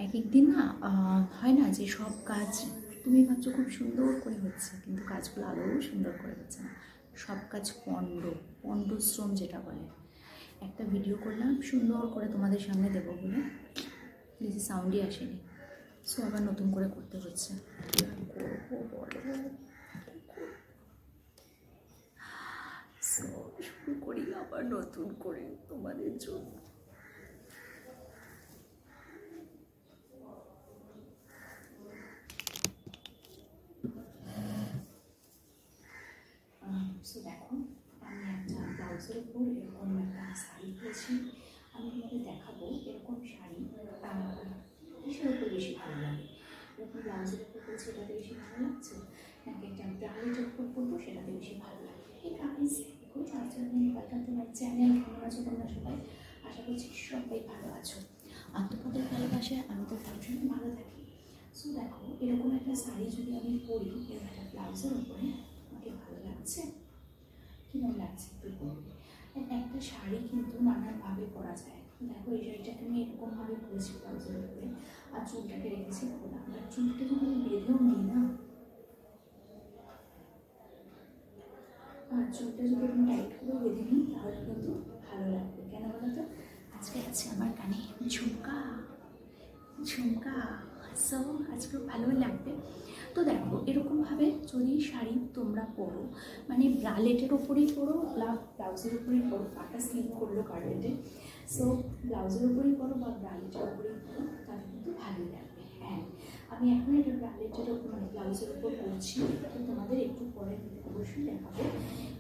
এক এক দিন না হয় না যে সব কাজ তুমি ভাবছো খুব সুন্দর করে হচ্ছে, কিন্তু কাজগুলো আদৌ সুন্দর করে হচ্ছে না। সব কাজ পণ্ডশ্রম যেটা বলে। একটা ভিডিও করলাম সুন্দর করে তোমাদের সামনে দেবো বলে, বেশি সাউন্ডই আসেনি, সো আবার নতুন করে করতে হচ্ছে। করবো বলো, সো শুরু করি আবার নতুন করে তোমাদের জন্য। সো দেখো, আমি একটা ব্লাউজের উপর এরকম একটা শাড়ি পরেছি। আমি তোমাদের দেখাবো এরকম শাড়ি কিসের উপর বেশি ভালো লাগে। এরকম ব্লাউজের উপর পরছি এটাতে বেশি ভালো লাগছে, নাকি একটা ব্রালেটের উপর পরবো সেটাতে বেশি ভালো লাগে। এই গাইস, দেখো ওয়েলকাম টু মাই চ্যানেল। কেমন আছো তোমরা সবাই? আশা করছি সবাই ভালো আছো। আর তোমাদের ভালোবাসায় আমি তো সবসময় ভালো থাকি। সো দেখো, এরকম একটা শাড়ি যদি আমি পরি এরকম একটা ব্লাউজের উপরে, আমাকে ভালো লাগছে? কেমন লাগছে একটু বলবে। একটা শাড়ি কিন্তু নানানভাবে পরা যায়। দেখো, এই শাড়িটাকে আমি এরকমভাবে পরেছি ব্লাউজের উপরে, আর চুলটাকে রেখেছি খোলা। আর চুলটা যদি আমি বেঁধেও নিই না, আর চুলটা যদি আমি টাইট করে বেঁধে নিই তাহলে কিন্তু ভালো লাগবে। কেন বলো তো? আজকে আছে আমার কানে ঝুমকা। সো আজকেও ভালো লাগবে। তো দেখো, এরকমভাবে যদি শাড়ি তোমরা পরো, মানে ব্রালেটের ওপরেই পরো, ব্লাউজের উপরেই পরো, পাটা স্লিপ করলো কার্ডেটে, সো ব্লাউজের উপরেই পরো বা ব্রালেটের ওপরেই পরো, তাহলে কিন্তু ভালোই লাগবে। হ্যাঁ, আমি এখন এটা ব্রালেটের ওপর মানে ব্লাউজের উপর পরছি, তো তোমাদের একটু পরে অবশ্যই দেখাবো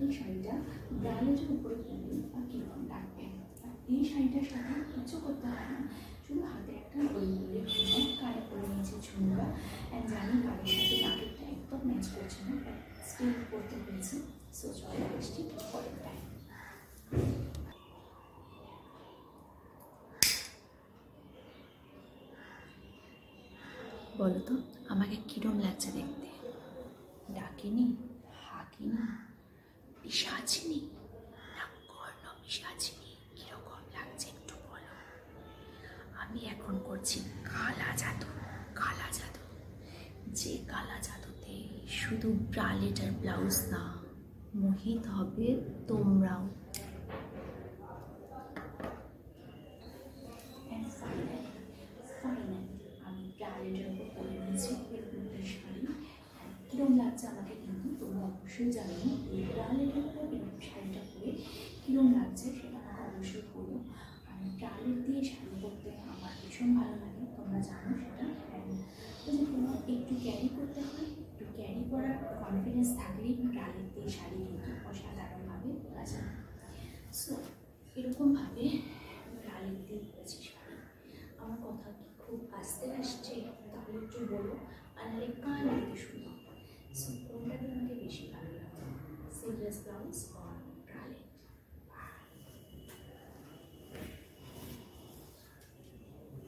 এই শাড়িটা ব্রালেটের উপরে পরলে আর কীরকম লাগবে। আর এই শাড়িটার সাথে কিছু করতে হয় না, শুধু হাতে একটা গোল করে কানে করে নিয়েছি ঝুমকা। অ্যান্ড জানি কানের সাথে নাকেরটা একদম ম্যাচ করছে না, বাট স্টিল করতে পেরেছি। সো চলো আসছি পরের টাইম। বলো তো আমাকে কীরকম লাগছে দেখতে? ডাকিনি, হাঁকিনি, পিশাচিনি না কর্ণ পিশাচিনি, কীরকম লাগছে একটু বলো। আমি এখন করছি কালা জাদু। যে কালা জাদুতে শুধু ব্রালেট আর ব্লাউজ না, মোহিত হবে তোমরাও। আমি ব্রালেটের উপর পরে নিয়েছি এরকম একটা শাড়ি। কীরকম লাগছে আমাকে কিন্তু তোমরা অবশ্যই জানিও। এই ব্রালেটের উপর এরকম শাড়িটা পরে কীরকম লাগছে সেটা আমাকে অবশ্যই বলো। আর ব্রালেট দিয়ে শাড়ি পরতে আমার ভীষণ ভালো লাগে, তোমরা জানো সেটা। যদি তোমার একটু ক্যারি করতে হয়, একটু ক্যারি করার কনফিডেন্স থাকলেই ব্রালেট দিয়ে শাড়ি কিন্তু অসাধারণভাবে পরা যায়। সো এরকমভাবে ব্রালেট দিয়ে পরেছি শাড়ি। আমার কথা কি খুব আস্তে আসছে? তাহলে একটু বলো, আর নাহলে কান দিতে শুনো। সো কোনটা তোমাকে বেশি ভালো লাগে, স্লিভলেস ব্লাউজ